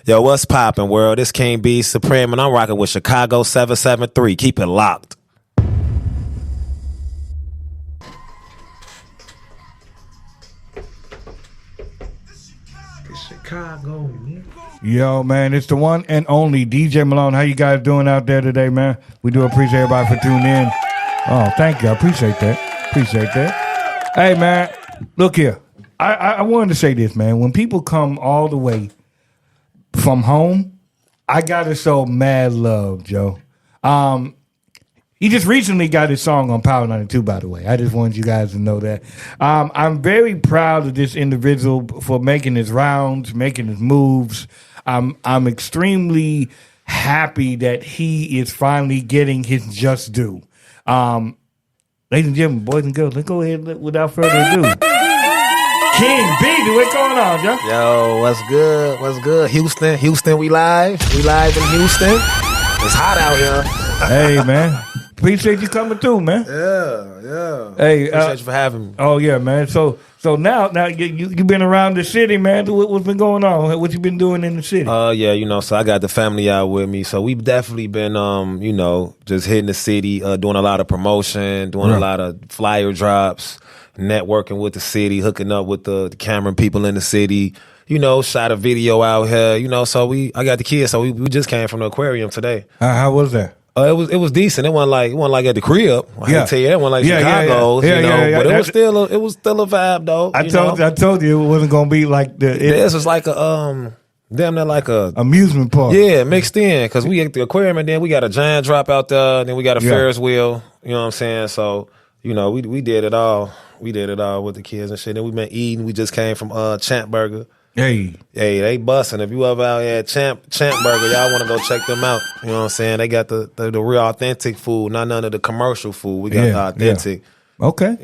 Yo, what's poppin', world? This King B Supreme, and I'm rocking with Chicago 773. Keep it locked. Chicago, man. Yo, man, it's the one and only DJ Malone. How you guys doing out there today, man? We do appreciate everybody for tuning in. Oh, thank you. I appreciate that. Appreciate that. Hey, man, look here. I wanted to say this, man. When people come all the way from home, I gotta show mad love, Joe. He just recently got his song on Power 92, by the way. I just wanted you guys to know that. I'm very proud of this individual for making his rounds, making his moves. I'm extremely happy that he is finally getting his just due. Ladies and gentlemen, boys and girls, let's go ahead without further ado. King Beezy, what's going on, Joe? Yo, what's good? What's good? Houston, we live. We live in Houston. It's hot out here. Hey, man. Appreciate you coming through, man. Yeah. Hey, Appreciate you for having me. Oh yeah, man. So now you been around the city, man. What's been going on? What you been doing in the city? Yeah, so I got the family out with me. So we've definitely been, just hitting the city, doing a lot of promotion, doing a lot of flyer drops, networking with the city, hooking up with the camera people in the city. Shot a video out here. So I got the kids. So we just came from the aquarium today. How was that? It was decent. It wasn't like at the crib. I can tell you that wasn't like Chicago. But it was still a vibe though. I told you it wasn't gonna be like this was like a damn near like a amusement park. Yeah, mixed in because we at the aquarium and then we got a giant drop out there. And then we got a Ferris wheel. You know what I'm saying? So we did it all. We did it all with the kids and shit. Then we been eating. We just came from Champ Burger. Hey, they busting. If you ever out here at Champ Burger, y'all want to go check them out. You know what I'm saying? They got the real authentic food, not none of the commercial food. We got the authentic. Yeah. Okay.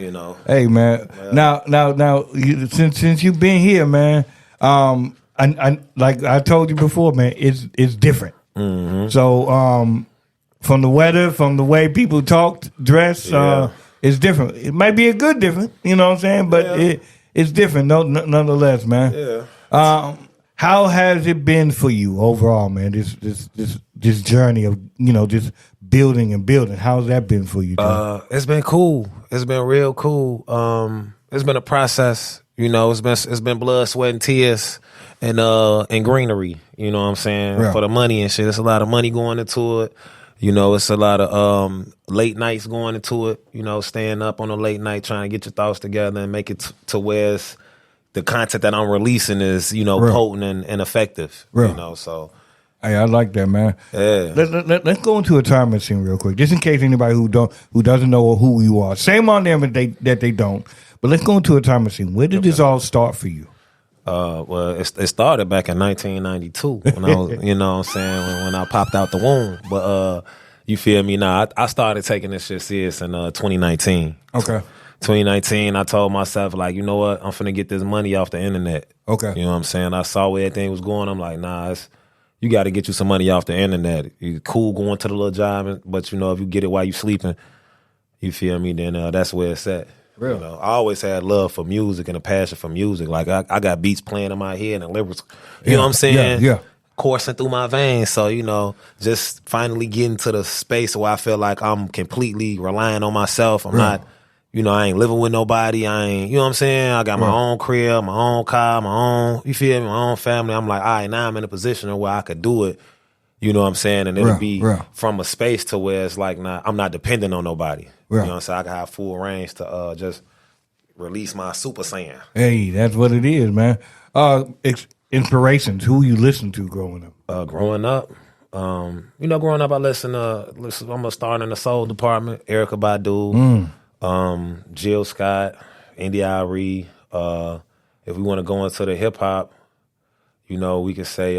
Hey, man. Yeah. Now, since you've been here, man, I like I told you before, man, it's different. Mm-hmm. So, from the weather, from the way people talk, dress, it's different. It might be a good different, you know what I'm saying? But it's different, nonetheless, man. Yeah. How has it been for you overall, man? This journey of just building and building. How's that been for you? It's been cool. It's been real cool. It's been a process. It's been blood, sweat, and tears, and greenery. You know what I'm saying? For the money and shit. It's a lot of money going into it. It's a lot of late nights going into it. Staying up on a late night trying to get your thoughts together and make it to where it's the content that I'm releasing is, potent and effective. So. Hey, I like that, man. Yeah. Let's go into a time machine real quick, just in case anybody who doesn't know who you are. Shame on them that they don't. But let's go into a time machine. Where did this all start for you? Well, it started back in 1992 when I was, what I'm saying, when I popped out the womb. But you feel me? Now I started taking this shit serious in 2019. Okay. 2019, I told myself, like, you know what? I'm finna get this money off the internet. Okay. You know what I'm saying? I saw where everything was going. I'm like, nah, you got to get you some money off the internet. You cool going to the little job, but, if you get it while you sleeping, you feel me? Then that's where it's at. Real. I always had love for music and a passion for music. Like, I got beats playing in my head and lyrics, you know what I'm saying? Yeah. Coursing through my veins. So, just finally getting to the space where I feel like I'm completely relying on myself. I'm not... I ain't living with nobody. I ain't, you know what I'm saying? I got my own crib, my own car, my own, you feel me, my own family. I'm like, all right, now I'm in a position where I could do it, you know what I'm saying? And it'll be from a space to where it's like, I'm not dependent on nobody. You know what I'm saying? I can have full range to just release my Super Saiyan. Hey, that's what it is, man. Inspirations, who you listen to growing up? Growing up, I listen to, I'm a star in the soul department, Erykah Badu. Jill Scott, Indy Ari. If we want to go into the hip hop, we could say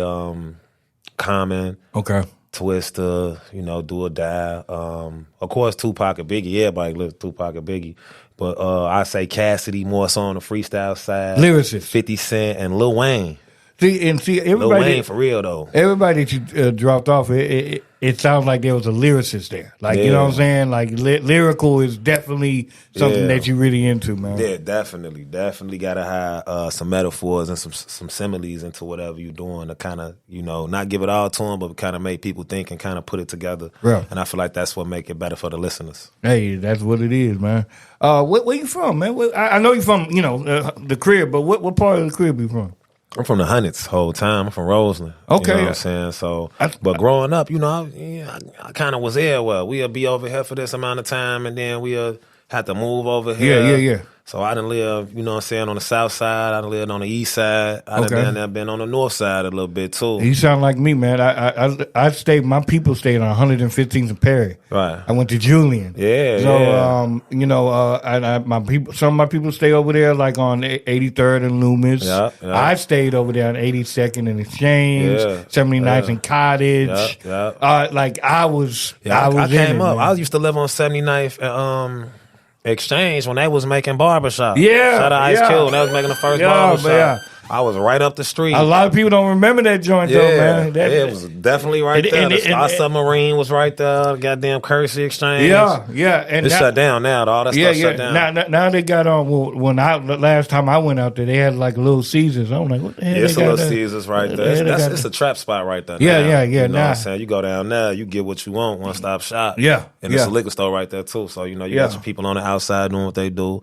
Common, Twista, Do or Die. Of course, Tupac and Biggie. Everybody lives Tupac and Biggie, but I say Cassidy more so on the freestyle side. Lyricist, 50 Cent and Lil Wayne. See, Lil everybody, Wayne for real though. everybody that you dropped off, it sounds like there was a lyricist there. Like, you know what I'm saying? Like, lyrical is definitely something that you really into, man. Yeah, definitely gotta have some metaphors and some similes into whatever you're doing to kind of, you know, not give it all to them, but kind of make people think and kind of put it together. Yeah. And I feel like that's what make it better for the listeners. Hey, that's what it is, man. Where you from, man? I know you from, you know, the crib, but what part of the crib you from? I'm from the Hundreds whole time. I'm from Roseland. Okay. You know what I'm saying? So, but growing up, you know, I kind of was there. Well, we'll be over here for this amount of time, and then we'll have to move over here. Yeah. So I done live, you know what I'm saying, on the south side. I done lived on the east side. I done been on the north side a little bit too. You sound like me, man. I stayed. My people stayed on 115th and Perry. Right. I went to Julian. Yeah. So you know, my people. Some of my people stay over there, like on 83rd and Loomis. Yeah. I stayed over there on 82nd and Exchange, 79th and Cottage. Yeah. Like I was. Yeah, I came up. Man. I used to live on 79th and Exchange when they was making barbershop. Yeah. Shout out Ice Cube when they was making the first barbershop. Yeah. I was right up the street. A lot of people don't remember that joint though, man. It was definitely right there. The Star Submarine was right there. The goddamn Currency Exchange. Yeah. And it's shut down now. All that stuff shut down. Now they got on. Well, last time I went out there, they had like Little Caesars. I'm like, what the hell? It's a Little Caesars right there. It's a trap spot right there. Yeah. You know what I'm saying? You go down there, you get what you want, one stop shop. Yeah. And it's a liquor store right there too. So you know you got your people on the outside doing what they do.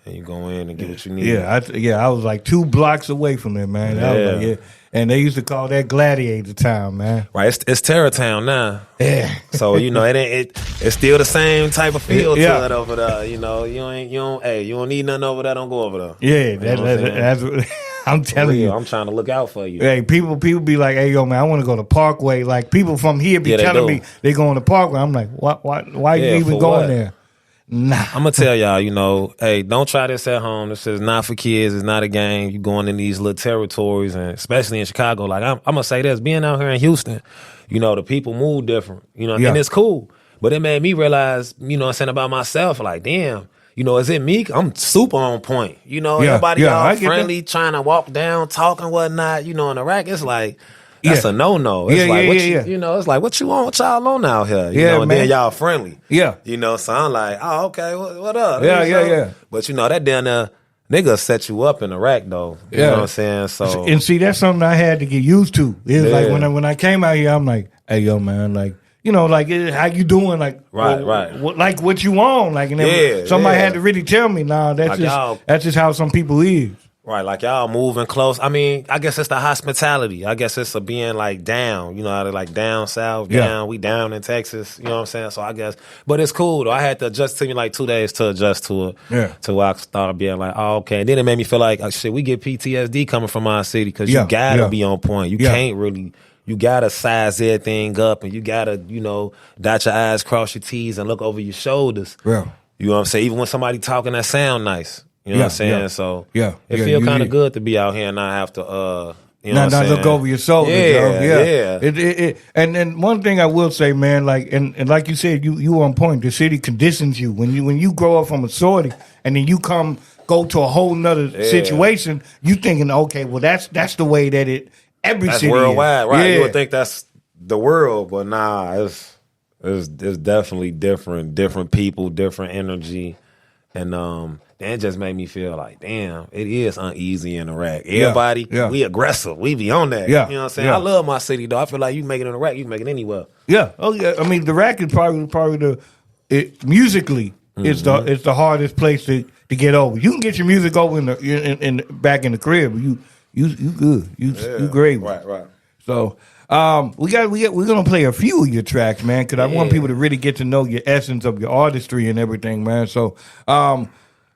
And you go in and get what you need. I was like 2 blocks away from there, man. I was like, and they used to call that Gladiator Town, man. Right, it's Terror Town now. Yeah. So you know it's still the same type of feel to it over there. You know you don't need nothing over there. Don't go over there. Yeah, that's what I'm telling you. I'm trying to look out for you. Hey, people be like, hey, yo, man, I want to go to Parkway. Like people from here be telling me they going to Parkway. I'm like, why you even going there? Nah. I'm gonna tell y'all, you know, hey, don't try this at home. This is not for kids. It's not a game. You going in these little territories, and especially in Chicago. Like I'm gonna say this: being out here in Houston, you know, the people move different. You know, and it's cool. But it made me realize, you know, what I'm saying about myself. Like, damn, you know, is it me? I'm super on point. You know, everybody all friendly, trying to walk down, talking whatnot. You know, in Iraq, it's like. That's a no-no. It's like, you know, it's like, what you want? What y'all on out here? You know, and then y'all friendly. Yeah. You know, so I'm like, oh, okay, what up? Yeah. But, you know, that down there, nigga set you up in Iraq, though. You know what I'm saying? So, and see, that's something I had to get used to. It was like when I came out here, I'm like, hey, yo, man, like, you know, like, how you doing? Like, right. Like, what you want? Like, and then somebody had to really tell me, nah, that's like that's just how some people is. Right, like y'all moving close. I mean, I guess it's the hospitality. I guess it's a being like down, you know, how they like down south, down. We down in Texas, you know what I'm saying? So I guess, but it's cool though. I had to adjust to me like 2 days to adjust to it. Yeah. To where I started being like, oh, okay. And then it made me feel like, shit, we get PTSD coming from our city because you gotta be on point. You can't really, you gotta size everything up and you gotta, you know, dot your I's, cross your T's and look over your shoulders. Yeah. You know what I'm saying? Even when somebody talking that sound nice. You know what I'm saying? So it feels kind of good to be out here and not have to, you know, not look over your shoulder. Yeah. And then one thing I will say, man, like and like you said, you on point. The city conditions you when you grow up from a sortie and then you go to a whole nother situation. You thinking, okay, well that's the way that every that's city worldwide, is. right? Yeah. You would think that's the world, but nah, it's definitely different people, different energy, and that just made me feel like, damn, it is uneasy in Iraq. Everybody, we aggressive. We be on that. Yeah. You know what I'm saying? I love my city, though. I feel like you make it in Iraq, you can make it anywhere. Yeah. Oh, yeah. I mean, the Iraq is probably musically, it's the hardest place to get over. You can get your music over in back in the crib. You good. You great. Right. So we're gonna play a few of your tracks, man, because I want people to really get to know your essence of your artistry and everything, man. So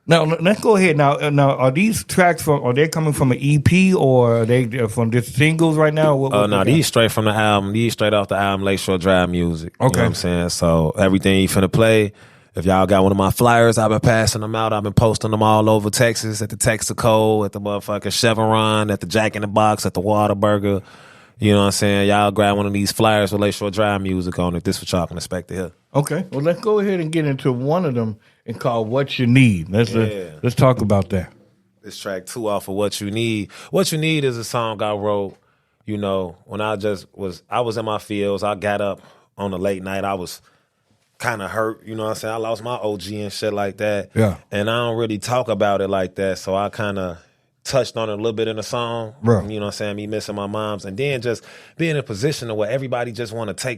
now let's go ahead. Now are these tracks are they coming from an EP or are they from just singles right now? No, these straight from the album. These straight off the album Lakeshore Drive Music. Okay. You know what I'm saying? So everything you finna play. If y'all got one of my flyers, I've been passing them out. I've been posting them all over Texas, at the Texaco, at the motherfucking Chevron, at the Jack in the Box, at the Whataburger. You know what I'm saying? Y'all grab one of these flyers with Lakeshore Drive Music on it. This what y'all can expect to hear. Okay. Well, let's go ahead and get into one of them and call What You Need. Let's talk about that. It's track 2 off of What You Need. What You Need is a song I wrote, you know, when I was in my fields. I got up on a late night. I was kind of hurt, you know what I'm saying? I lost my OG and shit like that. Yeah. And I don't really talk about it like that, so I kind of touched on it a little bit in the song. Bro. You know what I'm saying? Me missing my moms. And then just being in a position where everybody just want to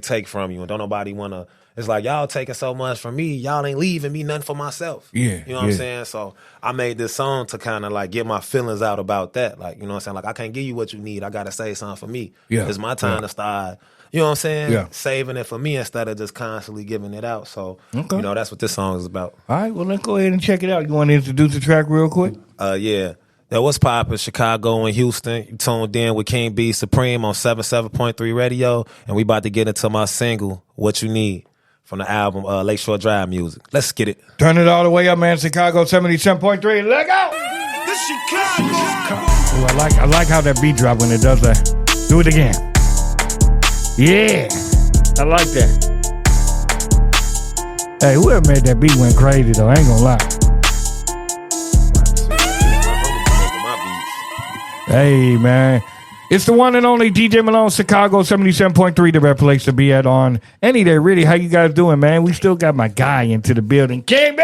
take from you. And don't nobody want to. It's like, y'all taking so much from me. Y'all ain't leaving me nothing for myself. Yeah. You know what I'm saying? So I made this song to kind of like get my feelings out about that. Like, you know what I'm saying? Like, I can't give you what you need. I got to say something for me. Yeah. It's my time to start, you know what I'm saying? Yeah. Saving it for me instead of just constantly giving it out. So, Okay. you know, that's what this song is about. All right, well, let's go ahead and check it out. You want to introduce the track real quick? Yeah. Now, what's poppin'? Chicago and Houston. You tuned in with King B Supreme on 77.3 Radio, and we about to get into my single, What You Need, from the album Lakeshore Drive Music. Let's get it. Turn it all the way up, man. Chicago 77.3. Let go! This Chicago. Ooh, I like how that beat drop when it does that. Do it again. Yeah. I like that. Hey, whoever made that beat went crazy, though. I ain't gonna lie. Hey, man. It's the one and only DJ Malone, Chicago 77.3, the best place to be at on any day. Really, how you guys doing, man? We still got my guy into the building. King Beezy!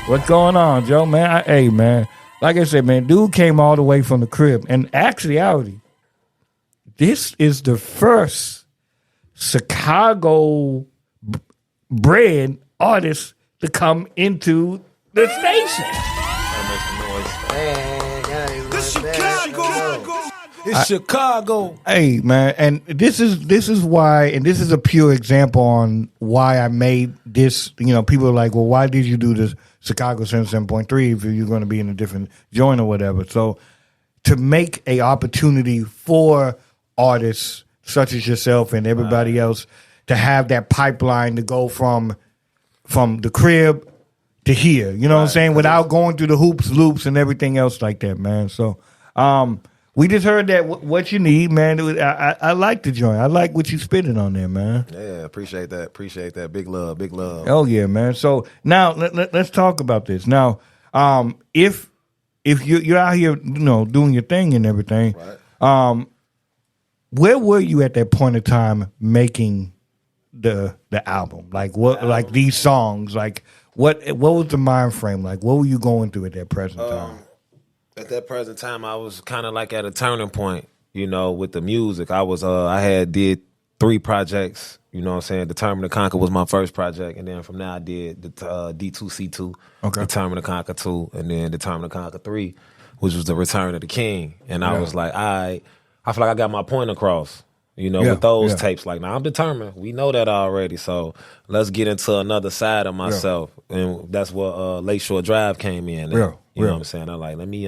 What's going on, Joe, man? Hey, man. Like I said, man, dude came all the way from the crib. And actuality, this is the first Chicago bred artist to come into the station. It's Chicago. Hey, man, and this is why, and this is a pure example on why I made this. You know, people are like, well, why did you do this Chicago 77.3 if you're going to be in a different joint or whatever? So to make a opportunity for artists such as yourself and everybody else to have that pipeline to go from the crib to here, you know what I'm saying, without going through the hoops, loops, and everything else like that, man. So we just heard that What You Need, man. I like the joint. I like what you spitting on there, man. Yeah, appreciate that. Appreciate that. Big love. Big love. Oh, yeah, man. So now let's talk about this. Now, if you're out here, you know, doing your thing and everything, where were you at that point in time making the album? Like what? Like these songs? Like what was the mind frame? Like what were you going through at that present time? At that present time, I was kind of like at a turning point, you know, with the music. I had did 3 projects, you know what I'm saying? Determined to Conquer was my first project, and then from there I did the D2C2, Determined to Conquer 2, and then Determined to Conquer 3, which was the Return of the King. And I was like, I feel like I got my point across, you know, with those tapes. Like, now I'm determined. We know that already, so let's get into another side of myself. And that's where Lakeshore Drive came in. And, you know what I'm saying? I'm like, let me,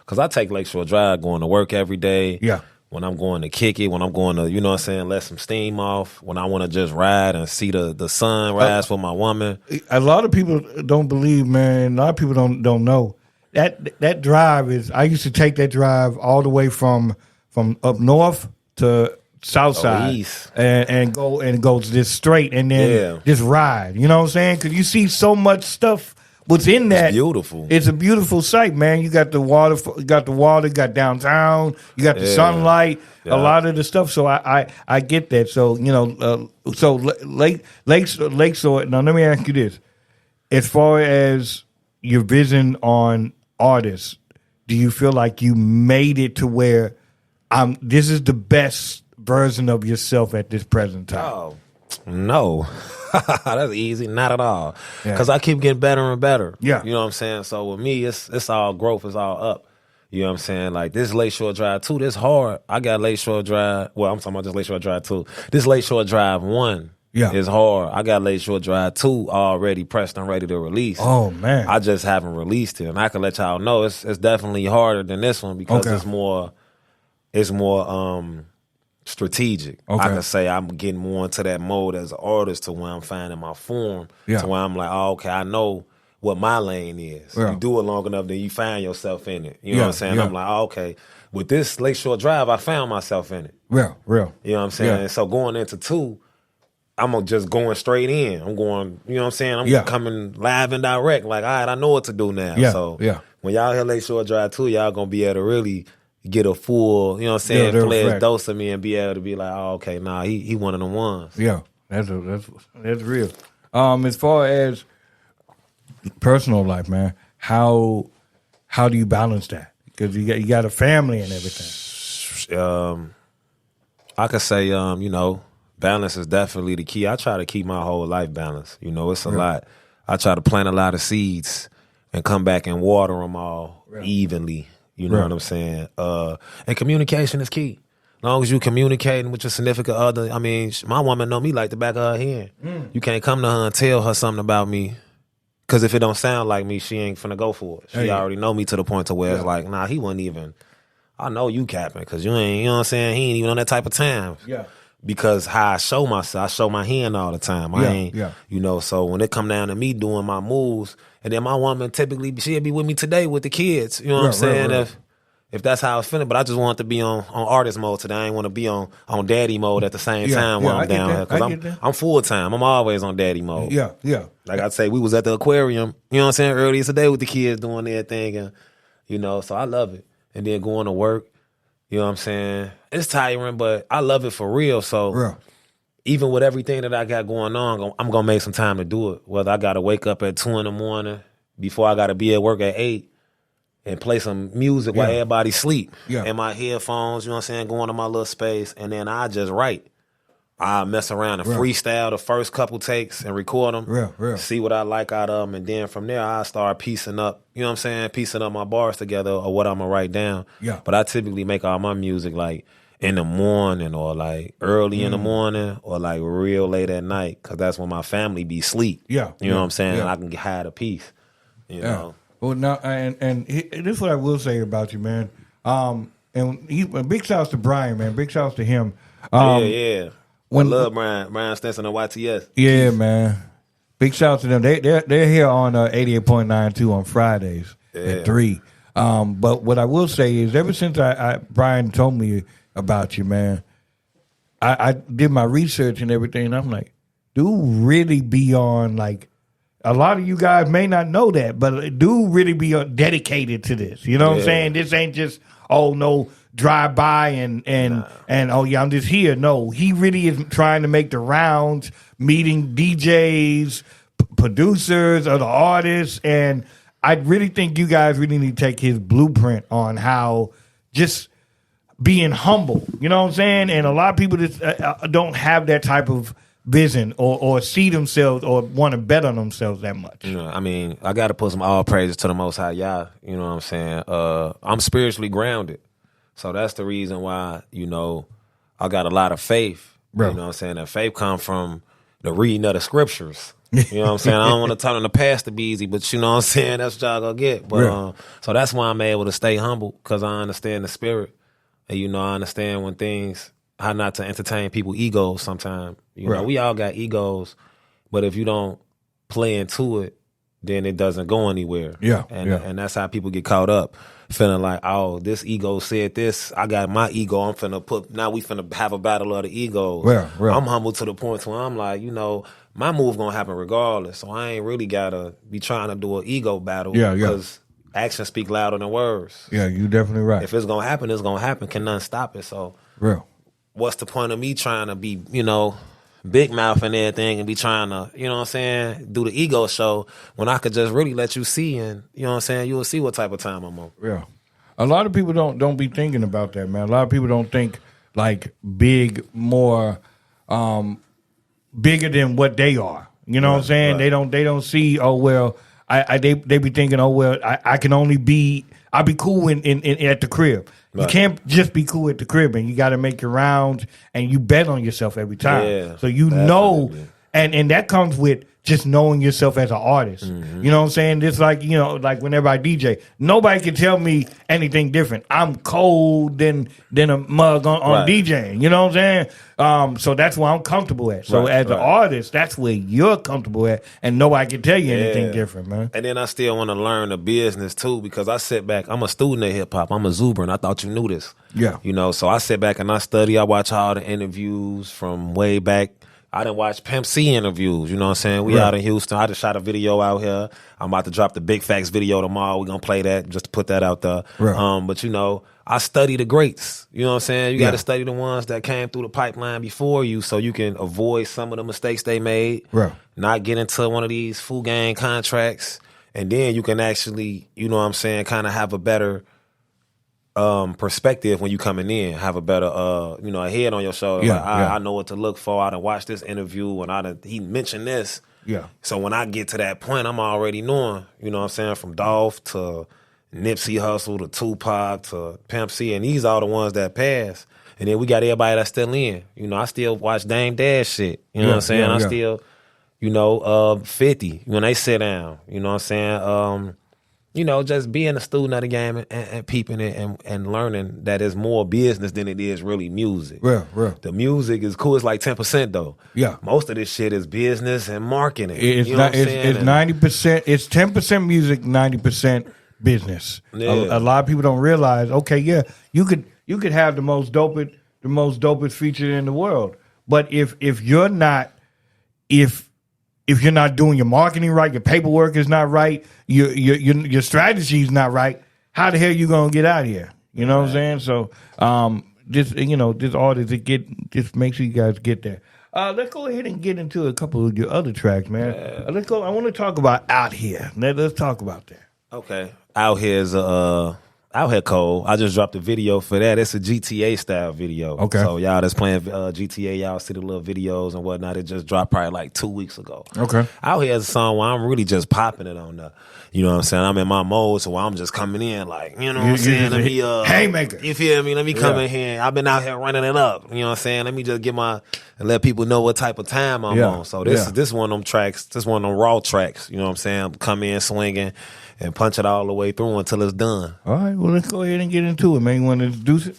because I take Lakeshore Drive going to work every day. Yeah. When I'm going to kick it, when I'm going to, you know what I'm saying, let some steam off, when I want to just ride and see the sun rise for my woman. A lot of people don't believe, man. A lot of people don't know. That drive is, I used to take that drive all the way from up north to south side east. and go just straight and then just ride. You know what I'm saying? Because you see so much stuff what's in that. It's beautiful. It's a beautiful sight, man. You got the water, you got downtown, you got the sunlight, a lot of the stuff. So I get that. So, you know, Lakeshore. Now let me ask you this: as far as your vision on artists, do you feel like you made it to where this is the best version of yourself at this present time? Oh, no. That's easy. Not at all. Because I keep getting better and better. Yeah. You know what I'm saying? So with me, it's all growth. It's all up. You know what I'm saying? Like this Lakeshore Drive 2, this hard. I got Lakeshore Drive. Well, I'm talking about just Lakeshore Drive 2. This Lakeshore Drive 1 is hard. I got Lakeshore Drive 2 already pressed and ready to release. Oh, man. I just haven't released it. And I can let y'all know it's definitely harder than this one because it's more strategic. I can say I'm getting more into that mode as an artist to where I'm finding my form. To where I'm like, oh, okay, I know what my lane is. You do it long enough, then you find yourself in it. You know what I'm saying? I'm like, oh, okay. With this Lakeshore Drive, I found myself in it. Real. You know what I'm saying? And so going into 2, I'm just going straight in. I'm going, you know what I'm saying? I'm coming live and direct. Like, all right, I know what to do now. So when y'all hear Lake Shore Drive 2, y'all gonna be able to really get a full, you know what I'm saying, fledged dose of me and be able to be like, oh, okay, nah, he one of them ones. Yeah, that's real. As far as personal life, man, how do you balance that? Because you got a family and everything. I could say, you know, balance is definitely the key. I try to keep my whole life balanced. You know, it's a lot. I try to plant a lot of seeds and come back and water them all evenly. You know what I'm saying? And communication is key. As long as you communicating with your significant other, I mean, my woman know me like the back of her hand. You can't come to her and tell her something about me. Because if it don't sound like me, she ain't finna go for it. She already know me to the point to where it's like, nah, he wasn't even, I know you capping because you ain't, you know what I'm saying? He ain't even on that type of time. Yeah. Because how I show myself, I show my hand all the time. I ain't, you know, so when it come down to me doing my moves, and then my woman typically, she'll be with me today with the kids. You know what I'm saying? If that's how I feel, but I just want to be on artist mode today. I ain't want to be on daddy mode at the same time while I'm down here. Because I'm full time. I'm always on daddy mode. Yeah. Like I say, we was at the aquarium, you know what I'm saying, earlier today with the kids doing their thing. And, you know, so I love it. And then going to work, you know what I'm saying? It's tiring, but I love it for real. So even with everything that I got going on, I'm going to make some time to do it. Whether I got to wake up at 2 in the morning before I got to be at work at 8. And play some music while everybody sleep. And my headphones, you know what I'm saying, going to my little space. And then I just write. I mess around and freestyle the first couple takes and record them. See what I like out of them. And then from there, I start piecing up, you know what I'm saying, piecing up my bars together or what I'm going to write down. But I typically make all my music like in the morning or like early in the morning or like real late at night because that's when my family be asleep. You know what I'm saying? And I can hide a piece, you know. Well, now, and this is what I will say about you, man. And big shouts to Brian, man. Big shouts to him. I love Brian Stinson and YTS. Yeah, man. Big shouts to them. They're here on 88.92 on Fridays at 3. But what I will say is, ever since Brian told me about you, man, I did my research and everything, and I'm like, dude, really be on like. A lot of you guys may not know that, but do really be dedicated to this. You know what I'm saying? This ain't just, oh, no, drive by and oh, yeah, I'm just here. No, he really is trying to make the rounds, meeting DJs, producers, other artists. And I really think you guys really need to take his blueprint on how just being humble. You know what I'm saying? And a lot of people just don't have that type of vision or see themselves or want to bet on themselves that much. You know, I mean, I got to put some all praises to the Most High Yah. You know what I'm saying? I'm spiritually grounded. So that's the reason why, you know, I got a lot of faith. Bro. You know what I'm saying? That faith come from the reading of the scriptures. You know what I'm saying? I don't want to turn on the past to Beezy, but you know what I'm saying? That's what y'all gonna get. But so that's why I'm able to stay humble because I understand the spirit. And, you know, I understand when things, how not to entertain people's egos sometimes. You know, we all got egos, but if you don't play into it, then it doesn't go anywhere. And that's how people get caught up, feeling like, oh, this ego said this. I got my ego. I'm now we finna have a battle of the egos. I'm humble to the point where I'm like, you know, my move gonna happen regardless. So I ain't really gotta be trying to do an ego battle. Because actions speak louder than words. Yeah, you definitely right. If it's gonna happen, it's gonna happen. Can nothing stop it? So what's the point of me trying to be, you know, big mouth and everything and be trying to, you know what I'm saying, do the ego show when I could just really let you see and, you know what I'm saying, you will see what type of time I'm on. Yeah. A lot of people don't be thinking about that, man. A lot of people don't think like big, more bigger than what they are. You know what I'm saying? They don't see, oh well, they be thinking, oh well, I can only be I'll be cool in at the crib. You can't just be cool at the crib, and you got to make your rounds, and you bet on yourself every time. Yeah, so you know, and that comes with just knowing yourself as an artist. You know what I'm saying? It's like, you know, like whenever I DJ, nobody can tell me anything different. I'm cold than a mug on DJing. You know what I'm saying? So that's where I'm comfortable at. So as an artist, that's where you're comfortable at, and nobody can tell you anything different, man. And then I still want to learn the business too, because I sit back. I'm a student of hip hop. I'm a Zuber, and I thought you knew this. Yeah. You know, so I sit back and I study. I watch all the interviews from way back. I done watched Pimp C interviews. You know what I'm saying? We out in Houston. I just shot a video out here. I'm about to drop the Big Facts video tomorrow. We're gonna play that just to put that out there. But you know, I study the greats. You know what I'm saying? You got to study the ones that came through the pipeline before you, so you can avoid some of the mistakes they made. Not get into one of these full gang contracts, and then you can actually, you know what I'm saying, kind of have a better perspective when you coming in, have a better you know, a head on your shoulder. Like, I know what to look for. I done watched this interview and he mentioned this. So when I get to that point, I'm already knowing, you know what I'm saying, from Dolph to Nipsey Hussle to Tupac to Pimp C, and these are the ones that pass. And then we got everybody that's still in. You know, I still watch Dame Dash shit. You know what I'm saying? I still, you know, 50 when they sit down. You know what I'm saying? You know, just being a student of the game and peeping it and learning that it's more business than it is really music. The music is cool. It's like 10% though. Most of this shit is business and marketing. It's you know not. It's 90%. It's 10% music, 90% business. A lot of people don't realize. Okay, you could have the most dopest feature in the world, but if you're not doing your marketing right, your paperwork is not right, your strategy is not right, how the hell you gonna get out of here? You know what I'm saying? So this artist just make sure you guys get there. Let's go ahead and get into a couple of your other tracks, man. Let's go. I want to talk about Out Here. Let's talk about that. Okay. Out Here is Out Here cold. I just dropped a video for that. It's a GTA style video. Okay. So y'all that's playing GTA, y'all see the little videos and whatnot. It just dropped probably like 2 weeks ago. Okay. Out Here is a song where I'm really just popping it on the, you know what I'm saying? I'm in my mode, so I'm just coming in like, you know what I'm saying? Let me haymaker. You feel me? Let me come in here. I've been out here running it up. You know what I'm saying? Let me just get and let people know what type of time I'm on. So this one of them tracks, this one of them raw tracks. You know what I'm saying? Come in swinging and punch it all the way through until it's done. All right, well, let's go ahead and get into it, man. You want to introduce it?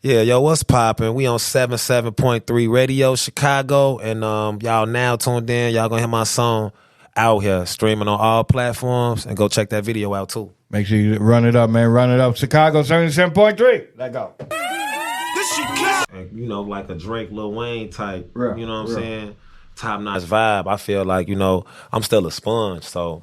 Yeah, yo, what's poppin'? We on 77.3 Radio Chicago, and y'all now tuned in. Y'all gonna hear my song Out Here, streaming on all platforms, and go check that video out too. Make sure you run it up, man. Run it up. Chicago 77.3. Let go. This Chicago. And, you know, like a Drake, Lil Wayne type. You know what I'm saying? Top-notch vibe. I feel like, you know, I'm still a sponge. So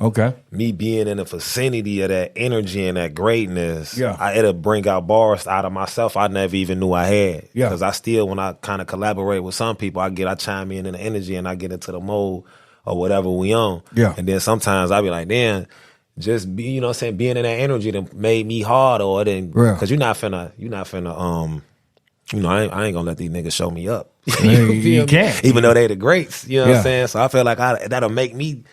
me being in the vicinity of that energy and that greatness, it'll bring out bars out of myself I never even knew I had. Because I still, when I kind of collaborate with some people, I chime in the energy and I get into the mode or whatever we on. And then sometimes I be like, damn, just be, you know what I'm saying, being in that energy that made me hard, or then, because you're not finna, you know, I ain't gonna let these niggas show me up. You can't. Even though they the greats, you know what I'm saying? So I feel like that'll make me,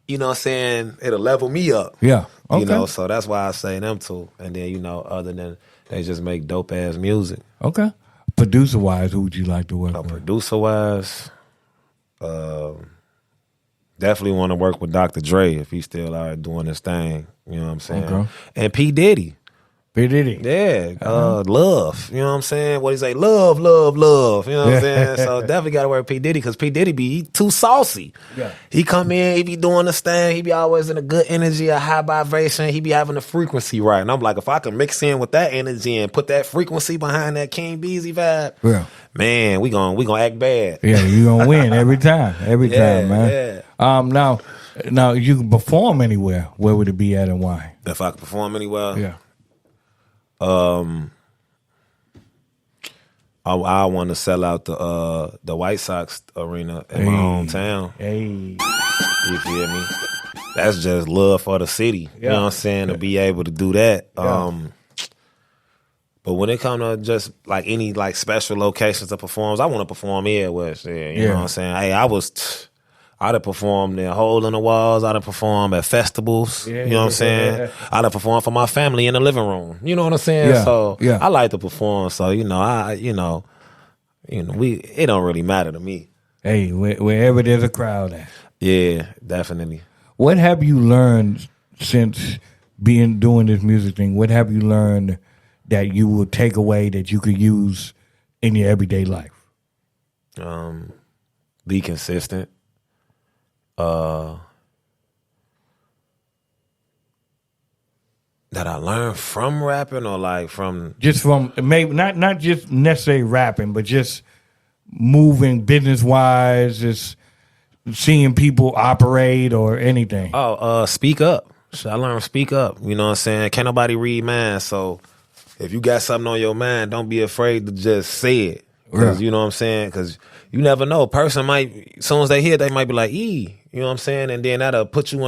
you know what I'm saying, it'll level me up. You know, so that's why I say them two. And then, you know, other than they just make dope ass music. Okay. Producer wise, who would you like to work with? Producer wise, definitely want to work with Dr. Dre if he's still out doing his thing. You know what I'm saying? And P. Diddy. P. Diddy. Yeah, love. You know what I'm saying? What he say? Love, love, love. You know what I'm saying? So definitely got to work with P. Diddy, because P. Diddy he too saucy. He come in, he be doing this thing, he be always in a good energy, a high vibration, he be having the frequency right. And I'm like, if I can mix in with that energy and put that frequency behind that King Beezy vibe, man, we gonna act bad. Yeah, you gonna win every time. Every time, man. Now you can perform anywhere. Where would it be at and why? If I could perform anywhere? I want to sell out the White Sox arena in my hometown. You feel me? That's just love for the city. You know what I'm saying? To be able to do that. But when it comes to just like any like special locations to perform, I want to perform everywhere. You know what I'm saying? Hey, I'd have performed in Hole in the Walls. I'd have performed at festivals. You know what I'm saying? I'd have performed for my family in the living room. You know what I'm saying? So I like to perform. So it don't really matter to me. Hey, wherever there's a crowd at. Yeah, definitely. What have you learned since doing this music thing? What have you learned that you will take away that you could use in your everyday life? Be consistent. That I learned from rapping, or like from maybe not just necessarily rapping, but just moving business wise, just seeing people operate or anything? Speak up. I learned to speak up. You know what I'm saying? Can't nobody read minds. So if you got something on your mind, don't be afraid to just say it. Because you know what I'm saying? Because you never know. A person might, as soon as they hear it, they might be like, you know what I'm saying? And then that'll put you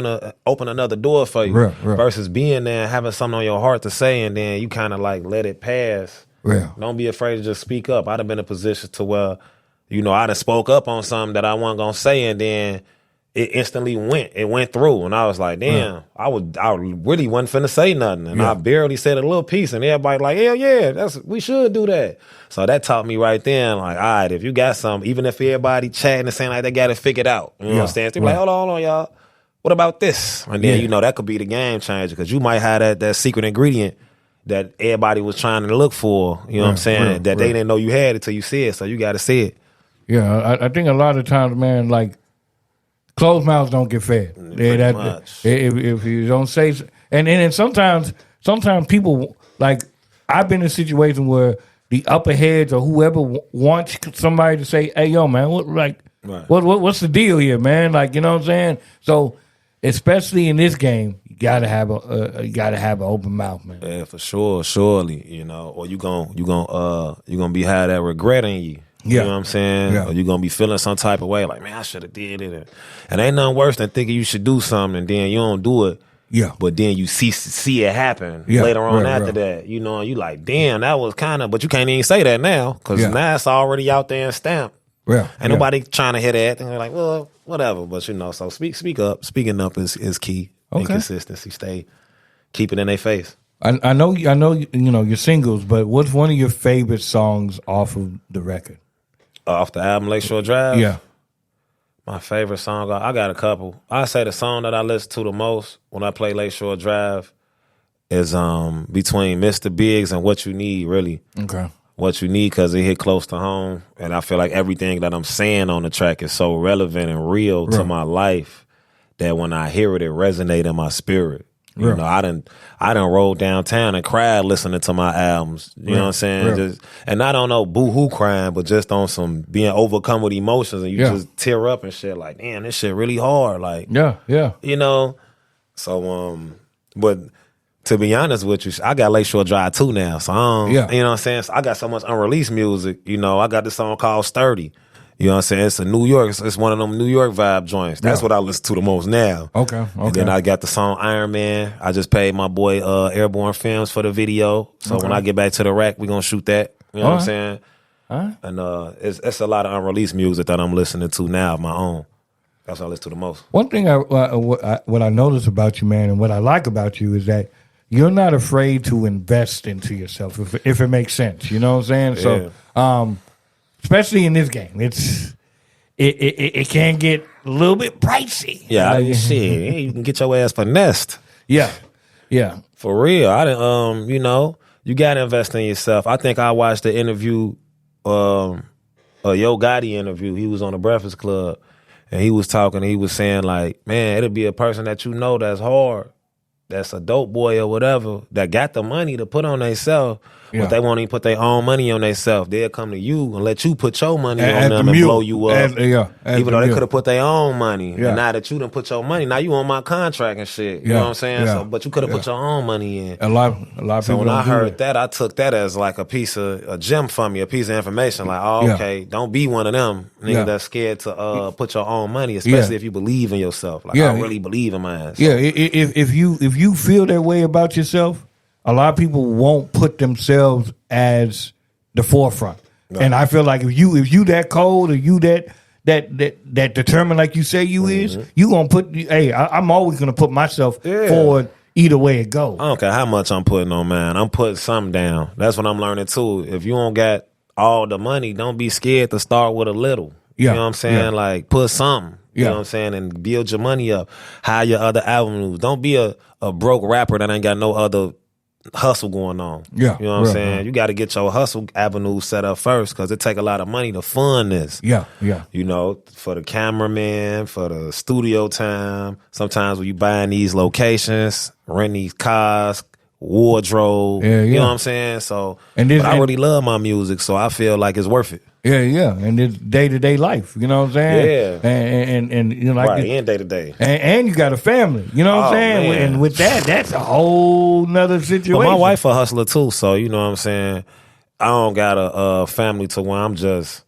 open another door for you. Versus being there and having something on your heart to say, and then you kind of like let it pass. Don't be afraid to just speak up. I'd have been in a position to where, you know, I done spoke up on something that I wasn't going to say, and then it instantly went through. And I was like, damn, I really wasn't finna say nothing. And I barely said a little piece, and everybody like, hell yeah, we should do that. So that taught me right then, like, all right, if you got something, even if everybody chatting and saying like they got it figured out, you know what I'm saying? They be like, hold on, y'all. What about this? And then, you know, that could be the game changer, because you might have that secret ingredient that everybody was trying to look for, you know what I'm saying? They didn't know you had it till you see it, so you got to see it. Yeah, I think a lot of times, man, like, closed mouths don't get fed. If you don't say, and sometimes people, like, I've been in a situation where the upper heads or whoever wants somebody to say, "Hey, yo, man, what's the deal here, man?" Like, you know what I'm saying? So, especially in this game, you gotta have an open mouth, man. Yeah, for sure, surely, you know, or you gonna be have that regret in you. You know what I'm saying? Or you're going to be feeling some type of way, like, man, I should have did it. And ain't nothing worse than thinking you should do something and then you don't do it. But then you see it happen later on after that. You know, and you like, damn, that was kind of, but you can't even say that now, because now it's already out there and stamped. Ain't nobody trying to hear that. And they're like, well, whatever. But, you know, so speak up. Speaking up is key. And consistency. Keep it in their face. I know, you know, your singles, but what's one of your favorite songs off of the record? Off the album Lakeshore Drive? Yeah. My favorite song, I got a couple. I say the song that I listen to the most when I play Lakeshore Drive is between Mr. Biggs and What You Need, really. Okay. What You Need, because it hit close to home. And I feel like everything that I'm saying on the track is so relevant and real to my life that when I hear it, it resonates in my spirit. You know, I done rolled downtown and cried listening to my albums. You know what I'm saying? Just, and not on no boo-hoo crying, but just on some being overcome with emotions, and you just tear up and shit. Like, damn, this shit really hard. Like, you know. So, but to be honest with you, I got Lakeshore Drive 2 now. So, you know what I'm saying? So I got so much unreleased music. You know, I got this song called Sturdy. You know what I'm saying? It's a New York. It's one of them New York vibe joints. That's what I listen to the most now. Okay. And then I got the song Iron Man. I just paid my boy Airborne Films for the video. So when I get back to the rack, we're going to shoot that. You know what I'm saying? And it's a lot of unreleased music that I'm listening to now of my own. That's what I listen to the most. One thing what I notice about you, man, and what I like about you is that you're not afraid to invest into yourself, if it makes sense. You know what I'm saying? So, especially in this game, it can get a little bit pricey. Yeah, shit, you can get your ass finessed. Yeah. For real, I didn't. You know, you gotta invest in yourself. I think I watched the interview, a Yo Gotti interview. He was on the Breakfast Club, and he was talking. He was saying like, man, it'll be a person that you know that's hard, that's a dope boy or whatever, that got the money to put on themselves. But they won't even put their own money on themselves. They'll come to you and let you put your money on them and blow you up. Even though they could have put their own money. And now that you done put your money, now you on my contract and shit. You know what I'm saying? So, but you could have put your own money in. A lot of people. So when I heard that, I took that as like a gem for me, a piece of information. Like, okay, don't be one of them niggas that's scared to put your own money, especially if you believe in yourself. Like, I really believe in mine. So. Yeah, if you feel that way about yourself, a lot of people won't put themselves as the forefront. Right. And I feel like if you that cold, or you that determined like you say you is, you gonna put. Hey, I'm always gonna put myself forward either way it goes. I don't care how much I'm putting on, man. I'm putting something down. That's what I'm learning too. If you don't got all the money, don't be scared to start with a little. You know what I'm saying? Like, put something. You know what I'm saying? And build your money up. Hire your other avenues. Don't be a broke rapper that ain't got no other hustle going on. You know what I'm saying? You got to get your hustle avenue set up first, because it take a lot of money to fund this. You know, for the cameraman, for the studio time. Sometimes when you buying these locations, rent these cars, wardrobe. Yeah, You yeah. know what I'm saying? So, And this- but I and- really love my music, so I feel like it's worth it. Yeah, yeah, and it's day-to-day life. You know what I'm saying? Yeah. And you know, like Right, it- and day to day. and you got a family. You know what I'm Oh, saying? man. And with that, that's a whole nother situation. But my wife a hustler too, so you know what I'm saying? I don't got a family to where I'm just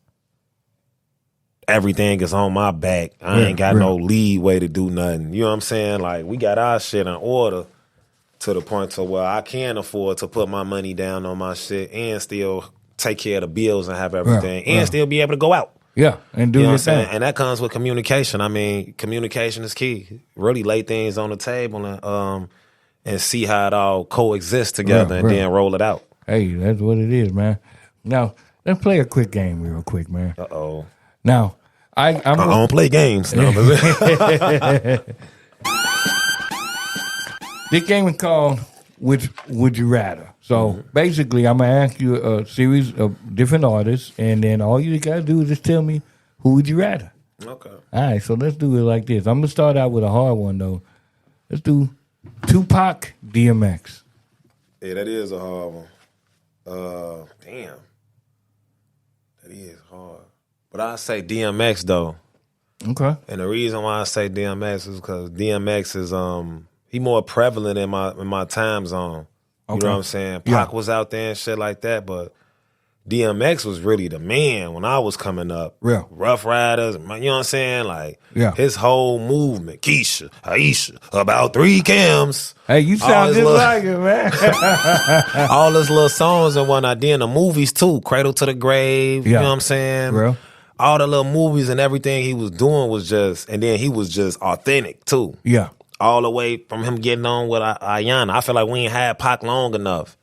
everything is on my back. I ain't got no lead way to do nothing. You know what I'm saying? Like we got our shit in order to the point to where I can afford to put my money down on my shit and still take care of the bills and have everything and still be able to go out. Yeah, and do You know what your I'm saying? thing. And that comes with communication. I mean, communication is key. Really lay things on the table and see how it all coexists together and then roll it out. Hey, that's what it is, man. Now, let's play a quick game real quick, man. Uh-oh. Now, I don't play games. No. This game is called Which Would You Rather? So basically, I'm going to ask you a series of different artists, and then all you got to do is just tell me who would you rather. Okay. All right, so let's do it like this. I'm going to start out with a hard one, though. Let's do Tupac, DMX. Yeah, that is a hard one. Damn. That is hard. But I say DMX, though. Okay. And the reason why I say DMX is because DMX is he more prevalent in my time zone. You know what I'm saying? Pac was out there and shit like that, but DMX was really the man when I was coming up. Yeah. Rough Riders, you know what I'm saying? Like his whole movement, Keisha, Aisha, about 3 Cams. Hey, you sound just little, like it, man. all those little songs and whatnot. Then the movies too, Cradle to the Grave. You know what I'm saying? Real. All the little movies and everything he was doing was just, and then he was just authentic too. Yeah. All the way from him getting on with Ayana. I feel like we ain't had Pac long enough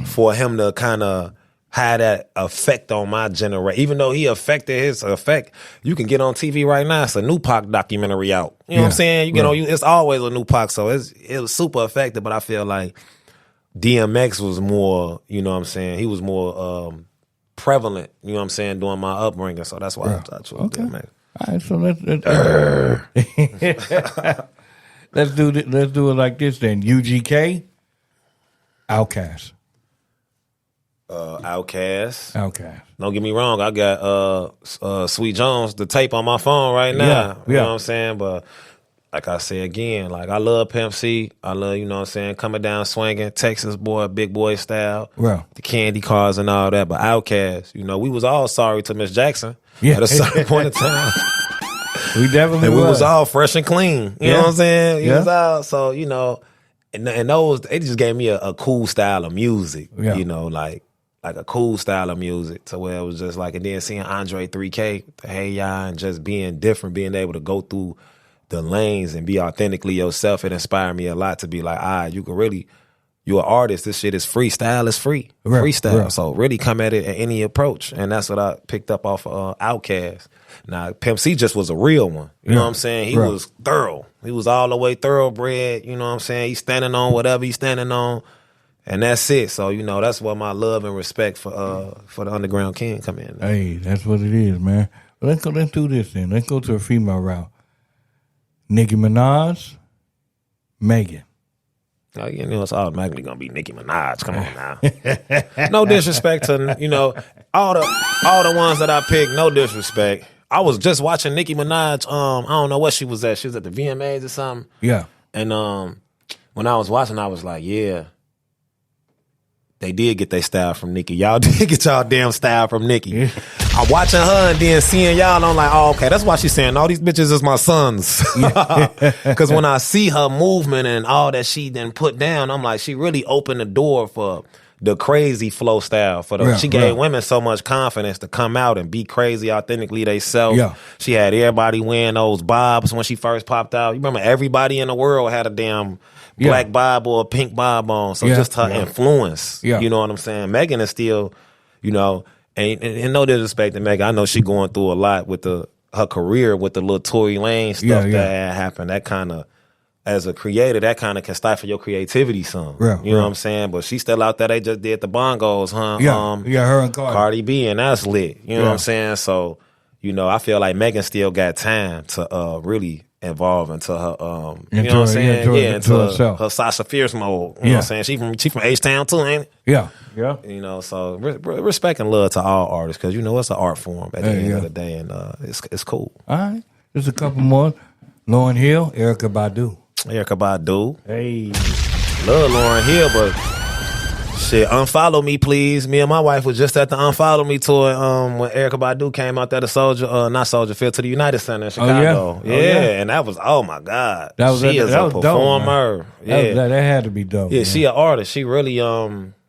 for him to kind of have that effect on my generation. Even though he affected his effect, you can get on TV right now. It's a new Pac documentary out. You know what I'm saying? You get on, it's always a new Pac, so it was super effective. But I feel like DMX was more, you know what I'm saying? He was more prevalent. You know what I'm saying? During my upbringing, so that's why I chose DMX. All right, so let's do it like this then. UGK, Outkast. Outkast. Don't get me wrong, I got Sweet Jones, the tape on my phone right now. You know what I'm saying? But like I say again, like I love Pimp C. I love, you know what I'm saying, coming down swinging, Texas boy, big boy style. Well. The candy cars and all that. But Outkast, you know, we was all sorry to Miss Jackson at a certain point in time. We definitely we was all fresh and clean. You know what I'm saying? He was all, so, you know, and those, it just gave me a cool style of music. You know, like a cool style of music to where it was just like, and then seeing Andre 3K, the Hey Ya, and just being different, being able to go through the lanes and be authentically yourself, it inspired me a lot to be like, you can really, you're an artist, this shit is free. Style is free. Freestyle. So really come at it at any approach. And that's what I picked up off of Outkast. Now, Pimp C just was a real one. You know what I'm saying? He was thorough. He was all the way thoroughbred. You know what I'm saying? He's standing on whatever he's standing on. And that's it. So, you know, that's where my love and respect for the Underground King come in. Hey, that's what it is, man. Let's do this then. Let's go to a female route. Nicki Minaj, Megan. Oh, you know, it's automatically gonna be Nicki Minaj. Come on now. No disrespect to, you know, all the ones that I picked. No disrespect. I was just watching Nicki Minaj. I don't know what she was at. She was at the VMAs or something. Yeah. And when I was watching, I was like, yeah, they did get their style from Nicki. Y'all did get y'all damn style from Nicki. Yeah. I'm watching her and then seeing y'all, and I'm like, oh, okay, that's why she's saying all these bitches is my sons. Because when I see her movement and all that she then put down, I'm like, she really opened the door for the crazy flow style. She gave women so much confidence to come out and be crazy authentically themselves. Yeah. She had everybody wearing those bobs when she first popped out. You remember everybody in the world had a damn black bob or a pink bob on. So just her influence. You know what I'm saying? Megan is still, you know, and no disrespect to Megan, I know she going through a lot with her career with the little Tory Lanez stuff that had happened. That kind of, as a creator, that kind of can stifle your creativity some. You know what I'm saying? But she's still out there. They just did the bongos, huh? Her and Cardi B, and that's lit. You know what I'm saying? So, you know, I feel like Megan still got time to really evolve into her, you know what I'm saying? Into herself. her Sasha Fierce mode. You know what I'm saying? She from H-Town too, ain't it? Yeah. You know, so respect and love to all artists because, you know, it's an art form at the end of the day, and it's cool. All right. There's a couple more. Lauryn Hill, Erykah Badu. Hey. Love Lauryn Hill, but shit, unfollow me, please. Me and my wife was just at the Unfollow Me tour when Erykah Badu came out there to Field to the United Center in Chicago. And that was, oh my God. She is a performer. Dope, that had to be dope. Yeah, man. she an artist. She really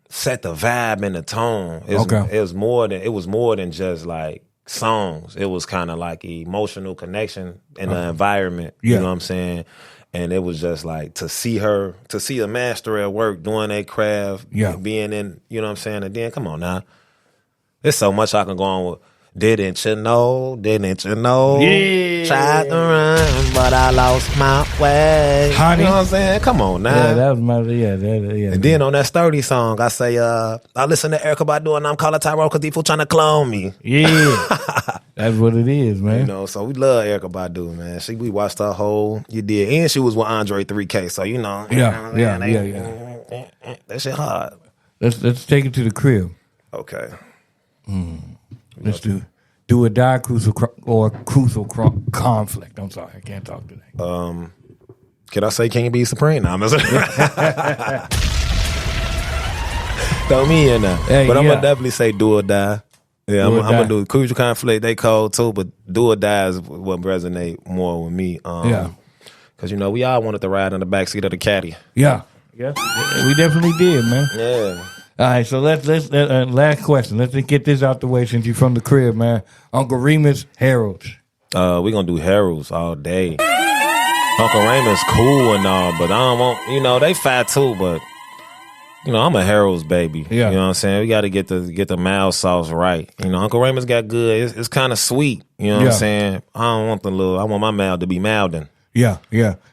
set the vibe and the tone. It was more than just like songs. It was kind of like emotional connection in the environment. You know what I'm saying? And it was just like to see a master at work doing their craft, being in, you know what I'm saying? And then, come on now. There's so much I can go on with. Didn't you know? Yeah. Tried to run, but I lost my way. Honey. You know what I'm saying? Come on now. Yeah, that was my, And then on that Sturdy song, I say, I listen to Erykah Badu and I'm calling Tyrone because people trying to clone me. Yeah. That's what it is, man. You know, so we love Erykah Badu, man. We watched her whole, and she was with Andre 3K, so you know. Yeah. That shit hard. Let's take it to the crib. Okay. Let's do or die crucial conflict. I'm sorry, I can't talk today. Can I say King B Supreme? No, I'm just throw me in there. Hey, but I'm gonna definitely say do or die. Yeah, I'm gonna do crucial conflict. They cold too, but do or die is what resonate more with me. Because you know we all wanted to ride in the backseat of the caddy. Yeah, we definitely did, man. Yeah. All right, so let's last question. Let's get this out the way since you're from the crib, man. Uncle Remus, Harold's. We gonna do Harold's all day. Uncle Raymond's cool and all, but I don't want, you know, they fat too, but you know, I'm a Harold's baby. Yeah. You know what I'm saying? We gotta get the mild sauce right. You know, Uncle Raymond's got good. It's kind of sweet. You know what I'm saying? I don't want I want my mild to be Malden. Yeah.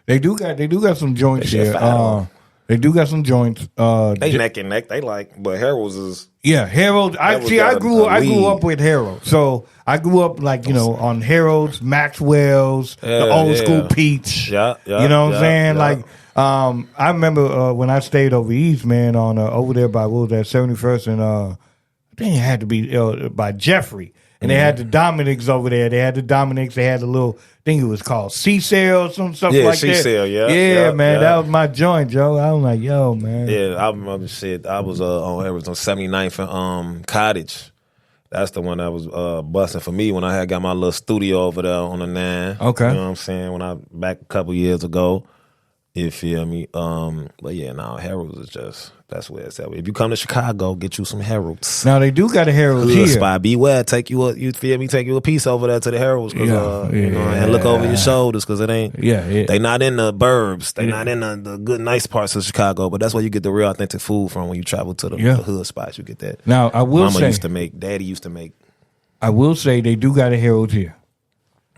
They do got some joints here. They do got some joints. They neck and neck. They like, but Harold's is. Yeah, Harold. I grew up with Harold, so I grew up like on Harold's, Maxwell's, the old school Peach. Yeah, you know what I'm saying? Yeah. Like, I remember when I stayed over east, man, on over there by what was that 71st, and I think it had to be by Jeffrey. And they had the Dominics over there. They had the Dominics. They had a little, I think it was called C-Cell, some stuff like that. C-Cell, yeah, man. That was my joint, Joe. I was like, yo, man. Yeah, I remember shit. I was on 79th and Cottage. That's the one that was busting for me when I had got my little studio over there on the 9. Okay. You know what I'm saying? When I back a couple years ago. You feel me? But yeah, now Harold's is just, that's where it's at. If you come to Chicago, get you some Harold's. Now they do got a Harold's here. Spot. Beware, take you a piece over there to the Harold's, and look over your shoulders because it ain't. They not in the burbs. They not in the good nice parts of Chicago. But that's where you get the real authentic food from when you travel to the hood spots. You get that. Now I will say, Daddy used to make. I will say they do got a Harold's here.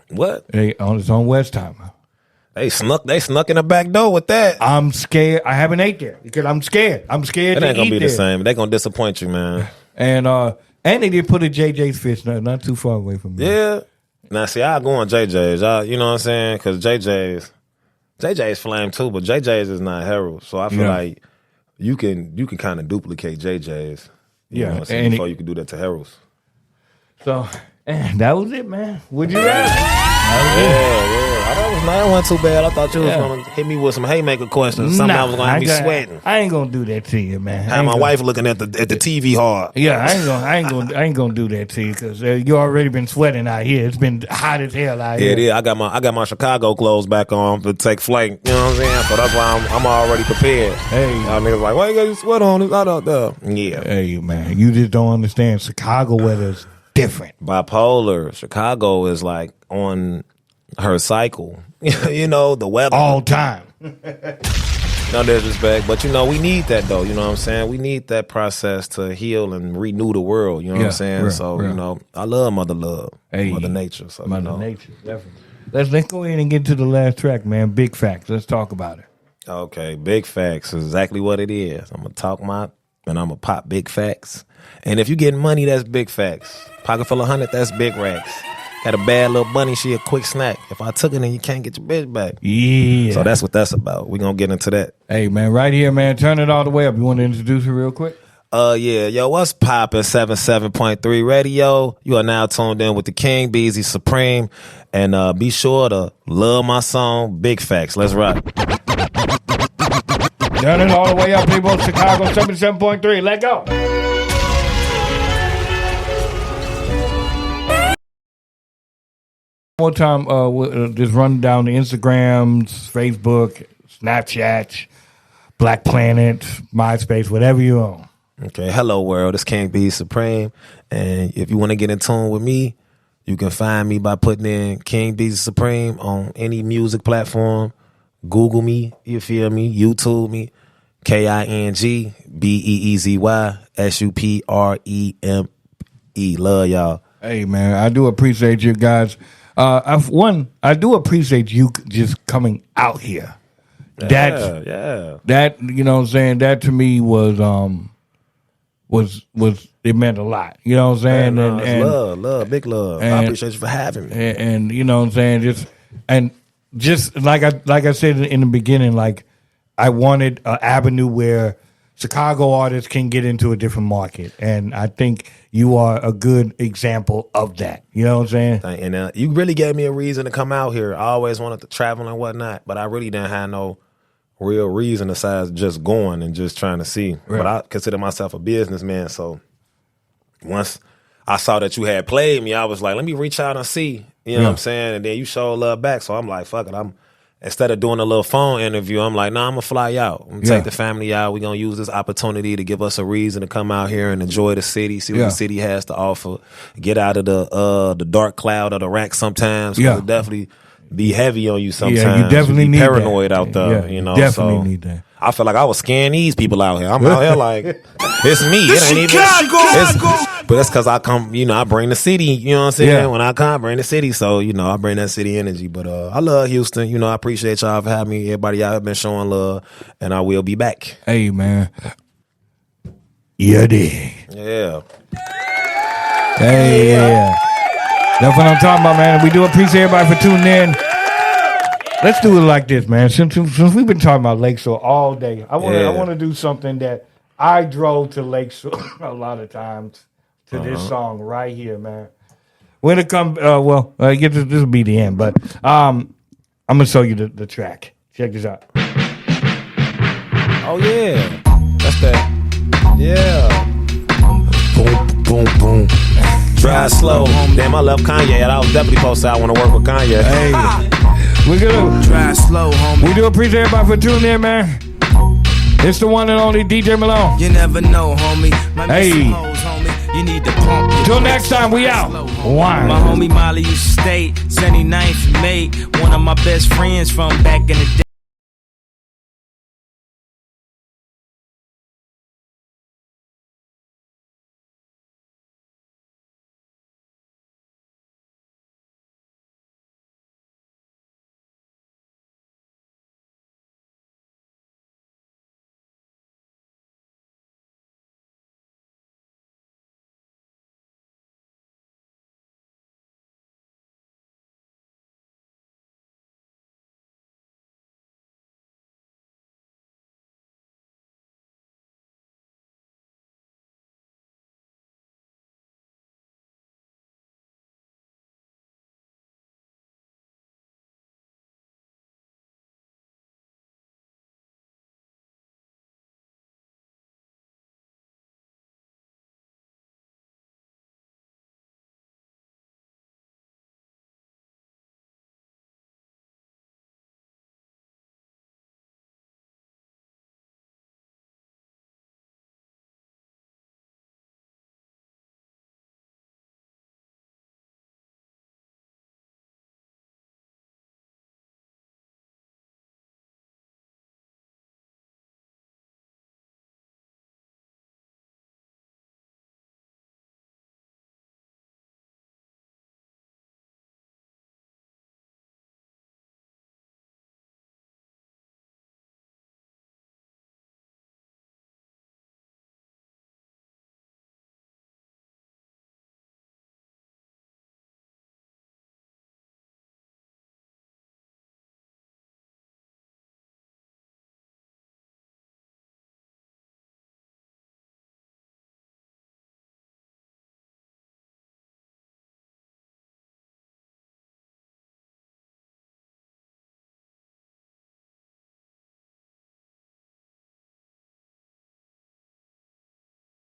What? It's on West Time. They snuck in the back door with that. I'm scared. I haven't ate there because I'm scared. It ain't gonna be the same. They're gonna disappoint you, man. And they did put a JJ's Fish not too far away from me. Yeah. Now see, I go on JJ's. You know what I'm saying? Because JJ's flame too, but JJ's is not Harold. So I feel like you can kind of duplicate JJ's. You know what I'm saying? Before you can do that to Harold's. So that was it, man. Would you rather? That wasn't too bad. I thought you was gonna hit me with some haymaker questions. Something I was gonna have me sweating. I ain't gonna do that to you, man. Have my wife looking at the TV hard. Yeah, I ain't gonna do that to you because you already been sweating out here. It's been hot as hell out here. Yeah, I got my Chicago clothes back on to take flight. You know what I'm saying? So that's why I'm already prepared. Hey, y'all niggas like, why you got your sweat on? It's hot out there. Yeah. Hey, man, you just don't understand. Chicago weather's different. Bipolar. Chicago is like on her cycle. You know, the weather. All time. No disrespect, but we need that though. You know what I'm saying? We need that process to heal and renew the world. You know what I'm saying? I love Mother Nature. So, Mother Nature, definitely. Let's go ahead and get to the last track, man. Big Facts. Let's talk about it. Okay, Big Facts is exactly what it is. I'm gonna I'm gonna pop big facts. And if you getting money, that's big facts. Pocket full of 100, that's big racks. Got a bad little bunny, she a quick snack. If I took it, then you can't get your bitch back. Yeah. So that's what that's about. We gonna get into that. Hey, man, right here, man. Turn it all the way up. You want to introduce her real quick? Yeah, yo, what's poppin'? 77.3 Radio. You are now tuned in with the King, Beezy Supreme, and be sure to love my song, Big Facts. Let's rock. Turn it all the way up, people. Chicago 77.3. Let go. One more time, we'll just run down the Instagrams, Facebook, Snapchat, Black Planet, MySpace, whatever you own. Okay, hello world. It's King B Supreme, and if you want to get in tune with me, you can find me by putting in King B Supreme on any music platform. Google me, you feel me? YouTube me, KingBeezySupreme. Love y'all. Hey, man, I do appreciate you guys. I do appreciate you just coming out here. Yeah. That, you know what I'm saying, that to me was it meant a lot. You know what I'm saying? And love, big love. I appreciate you for having me. And you know what I'm saying, just like I said in the beginning, like I wanted an avenue where Chicago artists can get into a different market, and I think you are a good example of that. You know what I'm saying? And you really gave me a reason to come out here. I always wanted to travel and whatnot, but I really didn't have no real reason besides just going and just trying to see. Right. But I consider myself a businessman, so once I saw that you had played me, I was like, let me reach out and see. You know what I'm saying? And then you showed love back, so I'm like, fuck it. Instead of doing a little phone interview, I'm like, I'm going to fly out. I'm going to take the family out. We're going to use this opportunity to give us a reason to come out here and enjoy the city, see what the city has to offer, get out of the dark cloud of the rack sometimes. It'll definitely be heavy on you sometimes. Yeah, you definitely need paranoid that. out there, you know. Definitely need that. I feel like I was scaring these people out here. I'm out here like, it's me. It ain't even. But that's because I come, I bring the city, you know what I'm saying? Yeah. When I come, I bring the city. So, I bring that city energy. But I love Houston. I appreciate y'all for having me. Everybody out here been showing love. And I will be back. Hey, man. Yeah, dig. Yeah. Hey, yeah. That's what I'm talking about, man. We do appreciate everybody for tuning in. Let's do it like this, man. Since we've been talking about Lakeshore all day, I want to do something that I drove to Lakeshore a lot of times to this song right here, man. When it comes, this will be the end, but I'm gonna show you the track. Check this out. Oh yeah, that's that. Yeah. Boom, boom, boom. Drive slow. Damn, I love Kanye. I was definitely supposed to say I want to work with Kanye. Hey. We're gonna drive slow, homie. We do appreciate everybody for tuning in, man. It's the one and only DJ Malone. You never know, homie. Hey. Homie. You need to pump. Till next time, we out. One. My homie Molly used to stay 79th May. One of my best friends from back in the day.